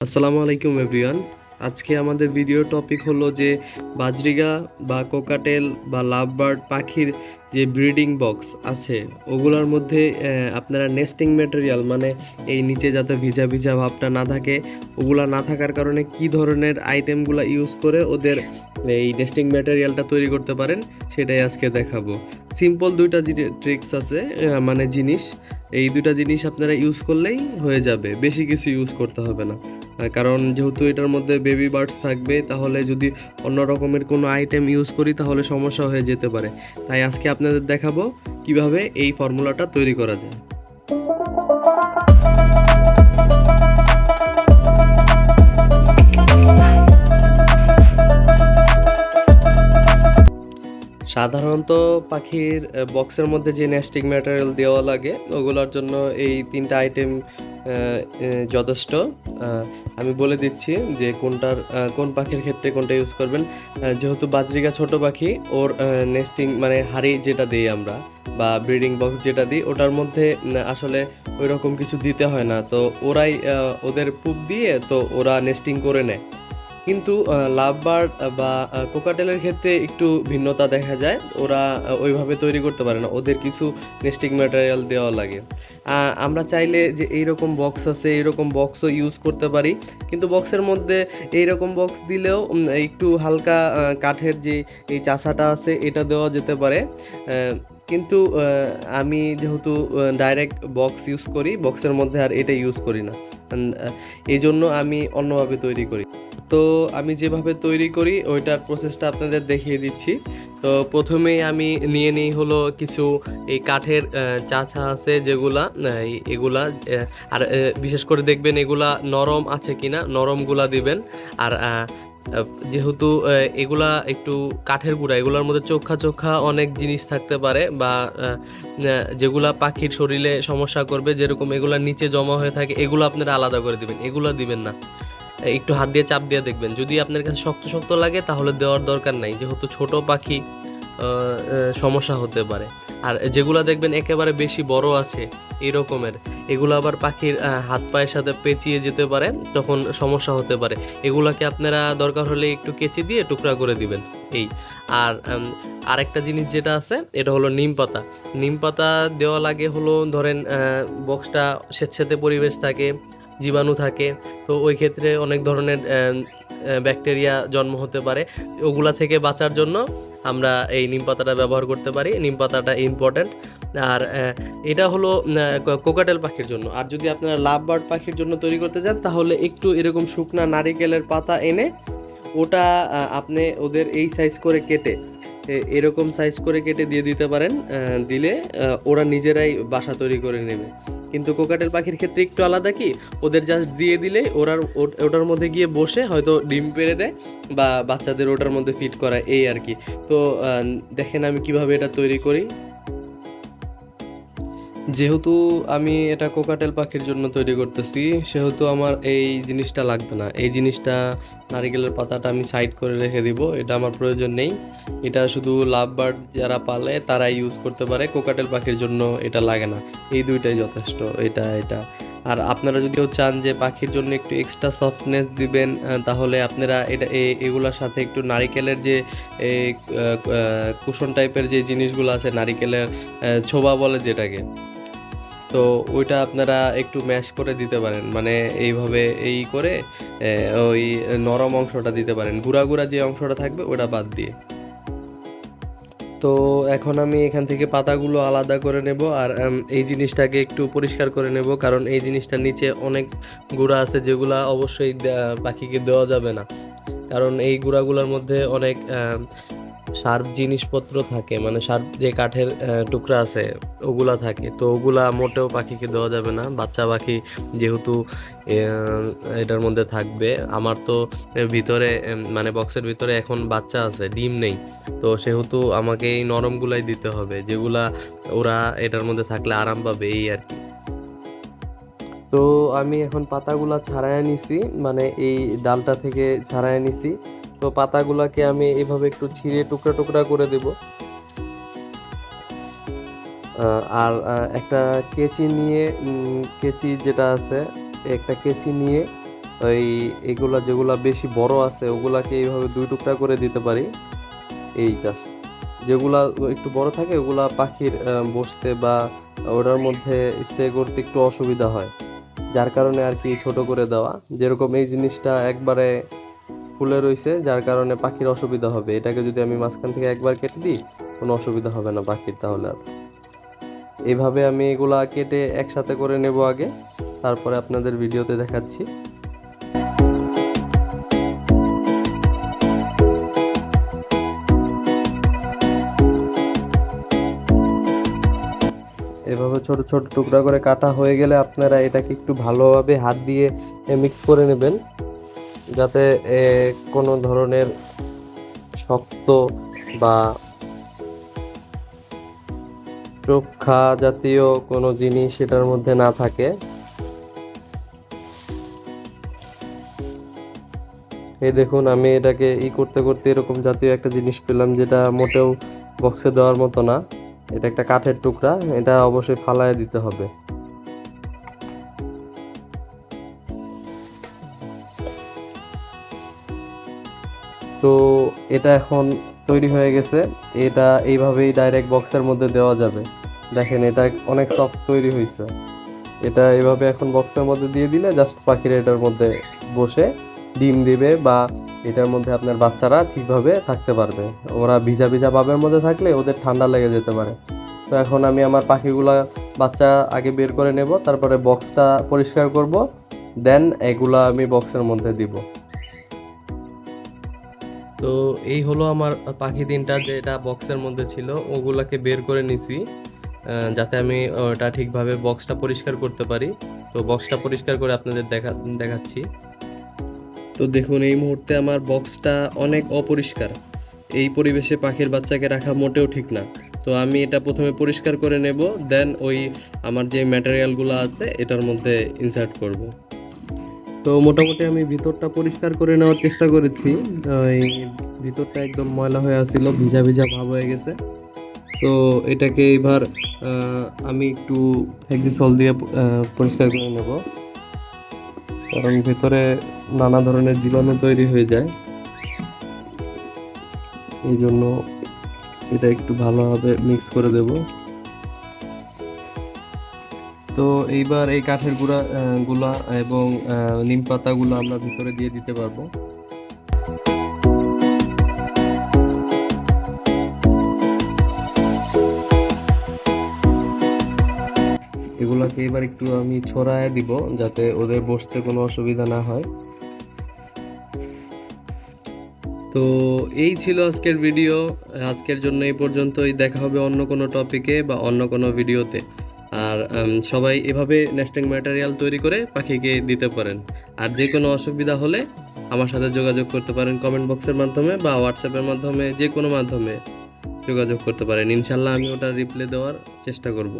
আসসালামু আলাইকুম এভরিওয়ান। আজকে আমাদের ভিডিও টপিক হলো যে বাজরিগা বা কোকাটেল বা লাভবার্ড পাখির যে ব্রিডিং বক্স আছে ওগুলোর মধ্যে আপনারা নেস্টিং ম্যাটেরিয়াল মানে এই নিচে যাতে ভিজা ভিজা ভাবটা না থাকে, ওগুলা না থাকার কারণে কি ধরনের আইটেমগুলো ইউজ করে ওদের এই নেস্টিং ম্যাটেরিয়ালটা তৈরি করতে পারেন সেটাই আজকে দেখাবো। সিম্পল দুইটা ট্রিক্স আছে, মানে জিনিস, এই দুইটা জিনিস আপনারা ইউজ করলেই হয়ে যাবে, বেশি কিছু ইউজ করতে হবে না। কারণ যেহেতু এটার মধ্যে বেবি বার্ডস থাকবে, তাহলে যদি অন্য রকমের কোনো আইটেম ইউজ করি তাহলে সমস্যা হয়ে যেতে পারে। তাই আজকে আপনাদের দেখাবো কিভাবে এই ফর্মুলাটা তৈরি করা যায়। সাধারণত পাখির বক্সের মধ্যে যে নেস্টিং ম্যাটেরিয়াল দেওয়া লাগে ওগুলোর জন্য এই তিনটা আইটেম যথেষ্ট। আমি বলে দিচ্ছি যে কোন পাখির ক্ষেত্রে কোনটা ইউজ করবেন। যেহেতু বাজরিগা ছোট পাখি, ওর নেস্টিং মানে হাড়ি যেটা দিই আমরা বা ব্রিডিং বক্স যেটা দিই ওটার মধ্যে আসলে ওই রকম কিছু দিতে হয় না, তো ওরাই ওদের পুপ দিয়ে তো ওরা নেস্টিং করে নেয়। কিন্তু লাভবার্ড বা কোকাটেলের ক্ষেত্রে একটু ভিন্নতা দেখা যায়, ওরা ওইভাবে তৈরি করতে পারে না, ওদের কিছু নেস্টিং ম্যাটেরিয়াল দেওয়া লাগে। আমরা চাইলে যে এইরকম বক্স আছে এইরকম বক্সও ইউজ করতে পারি, কিন্তু বক্সের মধ্যে এইরকম বক্স দিলেও একটু হালকা কাঠের যে এই চাষাটা আছে এটা দেওয়া যেতে পারে। কিন্তু আমি যেহেতু ডাইরেক্ট বক্স ইউজ করি, বক্সের মধ্যে আর এটা ইউজ করি না, এই জন্য আমি অন্যভাবে তৈরি করি। তো আমি যেভাবে তৈরি করি ওইটার প্রসেসটা আপনাদের দেখিয়ে দিচ্ছি। তো প্রথমেই আমি নিয়ে নিই হলো কিছু এই কাঠের চাছা আছে যেগুলা, এগুলা আর বিশেষ করে দেখবেন এগুলা নরম আছে কিনা, নরমগুলা দিবেন। আর যেহেতু এগুলা একটু কাঠের গুঁড়া, এগুলোর মধ্যে চোখা চোখা অনেক জিনিস থাকতে পারে বা যেগুলা পাখির শরীরে সমস্যা করবে, যেরকম এগুলা নিচে জমা হয়ে থাকে, এগুলো আপনারা আলাদা করে দিবেন, এগুলা দিবেন না। একটু হাত দিয়ে চাপ দিয়ে দেখবেন, যদি আপনার কাছে শক্ত শক্ত লাগে তাহলে দেওয়ার দরকার নাই, যেহেতু ছোট পাখি সমস্যা হতে পারে। আর যেগুলা দেখবেন একেবারে বেশি বড় আছে এই রকমের, এগুলো আবার পাখির হাত পায়ের সাথে পেঁচিয়ে যেতে পারে, তখন সমস্যা হতে পারে। এগুলাকে আপনারা দরকার হলে একটু কেচি দিয়ে টুকরা করে দিবেন এই। আর আরেকটা জিনিস যেটা আছে এটা হলো নিম পাতা। নিম পাতা দেওয়া লাগে হলো, ধরেন বক্সটা স্বেচ্ছাতে পরিবেশ থাকে, জীবাণু থাকে, তো ওই ক্ষেত্রে অনেক ধরনের ব্যাকটেরিয়া জন্ম হতে পারে। ওগুলা থেকে বাঁচার জন্য আমরা এই নিম পাতাটা ব্যবহার করতে পারি, নিম পাতাটা ইম্পর্ট্যান্ট। আর এটা হলো কোকাটেল পাখির জন্য। আর যদি আপনারা লাভ বার্ড পাখির জন্য তৈরি করতে চান তাহলে একটু এরকম শুকনা নারিকেলের পাতা এনে ওটা আপনি ওদের এই সাইজ করে কেটে, এরকম সাইজ করে কেটে দিয়ে দিতে পারেন। দিলে ওরা নিজেরাই বাসা তৈরি করে নেবে। কিন্তু কোকাটেল পাখির ক্ষেত্রে একটু আলাদা, কি ওদের জাস্ট দিয়ে দিলে ওটার মধ্যে গিয়ে বসে হয়তো ডিম পেড়ে দেয় বা বাচ্চাদের ওটার মধ্যে ফিট করায়, এই আর কি। তো দেখেন আমি কিভাবে এটা তৈরি করি। যেহেতু আমি এটা কোকাটেল পাখির জন্য তৈরি করতেছি, সেহেতু আমার এই জিনিসটা লাগবে না, এই জিনিসটা নারিকেলের পাতাটা আমি সাইড করে রেখে দিব, এটা আমার প্রয়োজন নেই। এটা শুধু লাভ বার্ড যারা পালে তারা ইউজ করতে পারে, কোকাটেল পাখির জন্য এটা লাগে না। এই দুইটাই যথেষ্ট, এটা। আর আপনারা যদিও চান যে পাখির জন্য একটু এক্সট্রা সফটনেস দিবেন, তাহলে আপনারা এটা এগুলোর সাথে একটু নারিকেলের যে কুশন টাইপের যে জিনিসগুলো আছে, নারিকেলের ছোবা বলে যেটাকে, তো ওইটা আপনারা একটু ম্যাশ করে দিতে পারেন, মানে এইভাবে এই করে ওই নরম অংশটা দিতে পারেন, গুঁড়া গুঁড়া যে অংশটা থাকবে ওটা বাদ দিয়ে। তো এখন আমি এখান থেকে পাতাগুলো আলাদা করে নেব, আর এই জিনিসটাকে একটু পরিষ্কার করে নেব, কারণ এই জিনিসটার নিচে অনেক গুঁড়া আছে যেগুলা অবশ্যই পাখিকে দেওয়া যাবে না, কারণ এই গুঁড়াগুলোর মধ্যে অনেক শার্প জিনিসপত্র থাকে, মানে শার্প যে কাঠের টুকরা আছে ওগুলা থাকে, তো ওগুলা মোটেও পাখিকে দেওয়া যাবে না। বাচ্চা পাখি যেহেতু এটার মধ্যে থাকবে, আমার তো ভিতরে মানে বক্সের ভিতরে এখন বাচ্চা আছে, ডিম নেই, তো সেহেতু আমাকে এই নরমগুলাই দিতে হবে, যেগুলা ওরা এটার মধ্যে থাকলে আরাম পাবে, এই আর কি। তো আমি এখন পাতাগুলা ছাড়াইয়া নিছি, মানে এই ডালটা থেকে ছাড়াইয়া নিছি। তো পাতাগুলাকে আমি এভাবে একটু ছিঁড়ে টুকরা টুকরা করে দেব। আর একটা কেচি নিয়ে, কেচি যেটা আছে, একটা কেচি নিয়ে এগুলা যেগুলা বেশি বড় আছে ওগুলাকে এইভাবে 2 টুকরা করে দিতে পারি। এই জাস্ট যেগুলা একটু বড় থাকে ওগুলা পাখির বসতে বা ওটার মধ্যে স্টে করতে একটু অসুবিধা হয়, যার কারণে আর কি ছোট করে দেওয়া। যেরকম এই জিনিসটা একবারে ফুলে রইছে, যার কারণে পাখির অসুবিধা হবে। এটাকে যদি আমি মাঝখান থেকে একবার কেটে দিই কোনো অসুবিধা হবে না পাখির তাহলে আর। এইভাবে আমি এগুলা কেটে একসাথে করে নেব আগে, তারপরে আপনাদের ভিডিওতে দেখাচ্ছি। এভাবে ছোট ছোট টুকরা করে কাটা হয়ে গেলে আপনারা এটাকে একটু ভালোভাবে হাত দিয়ে মিক্স করে নেবেন, যাতে কোনো ধরনের শক্ত বা চোখা জাতীয় কোনো জিনিস এটার মধ্যে না থাকে। এই দেখুন আমি এটাকে করতে করতে এরকম জাতীয় একটা জিনিস পেলাম, যেটা মোটেও বক্সে দেওয়ার মতো না। এটা একটা কাঠের টুকরা, এটা অবশ্যই ফালায় দিতে হবে। তো এটা এখন তৈরি হয়ে গেছে, এটা এইভাবেই ডাইরেক্ট বক্সের মধ্যে দেওয়া যাবে। দেখেন এটা অনেক সফট তৈরি হয়েছে। এটা এভাবে এখন বক্সের মধ্যে দিয়ে দিলে জাস্ট পাখিরা এটার মধ্যে বসে ডিম দিবে, বা এটার মধ্যে আপনার বাচ্চারা ঠিকভাবে থাকতে পারবে। ওরা ভিজা ভিজা ভাবের মধ্যে থাকলে ওদের ঠান্ডা লেগে যেতে পারে। তো এখন আমি আমার পাখিগুলা বাচ্চা আগে বের করে নেব, তারপরে বক্সটা পরিষ্কার করব, দেন এগুলা আমি বক্সের মধ্যে দিব। তো এই হলো আমার পাখি তিনটা যেটা বক্সের মধ্যে ছিল, ওগুলাকে বের করে নিছি যাতে আমি ওটা ঠিকভাবে বক্সটা পরিষ্কার করতে পারি। তো বক্সটা পরিষ্কার করে আপনাদের দেখাচ্ছি। তো দেখুন এই মুহূর্তে আমার বক্সটা অনেক অপরিষ্কার। এই পরিবেশে পাখির বাচ্চাকে রাখা মোটেও ঠিক না। তো আমি এটা প্রথমে পরিষ্কার করে নেব, দেন আমার যে ম্যাটেরিয়ালগুলো আছে এটার মধ্যে ইনসার্ট করব। তো মোটামুটি আমি ভিতরটা পরিষ্কার করে নেওয়ার চেষ্টা করেছি। এই ভিতরটা একদম ময়লা হয়ে আছিল, ভিজা ভিজা ভাব হয়ে গেছে। তো এটাকে এবার আমি একটু হেক্সিসল দিয়ে পরিষ্কার করে নেব, কারণ ভেতরে নানা ধরনের জীবাণু তৈরি হয়ে যায়। এই জন্য এটা একটু ভালোভাবে মিক্স করে দেব। তো এইবার এই কাঠের গুলা এবং নিম পাতাগুলো আমরা ভিতরে দিয়ে দিতে পারবো। এগুলাকে এবার একটু আমি ছড়ায় দিব, যাতে ওদের বসতে কোনো অসুবিধা না হয়। তো এই ছিল আজকের ভিডিও। আজকের জন্য এই পর্যন্তই। দেখা হবে অন্য কোনো টপিকে বা অন্য কোনো ভিডিওতে। আর সবাই এভাবে নেস্টিং ম্যাটেরিয়াল তৈরি করে পাখিকে দিতে পারেন। আর যে কোনো অসুবিধা হলে আমার সাথে যোগাযোগ করতে পারেন কমেন্ট বক্সের মাধ্যমে বা হোয়াটসঅ্যাপের মাধ্যমে, যে কোনো মাধ্যমে যোগাযোগ করতে পারেন। ইনশাল্লাহ আমি ওটা রিপ্লাই দেওয়ার চেষ্টা করব।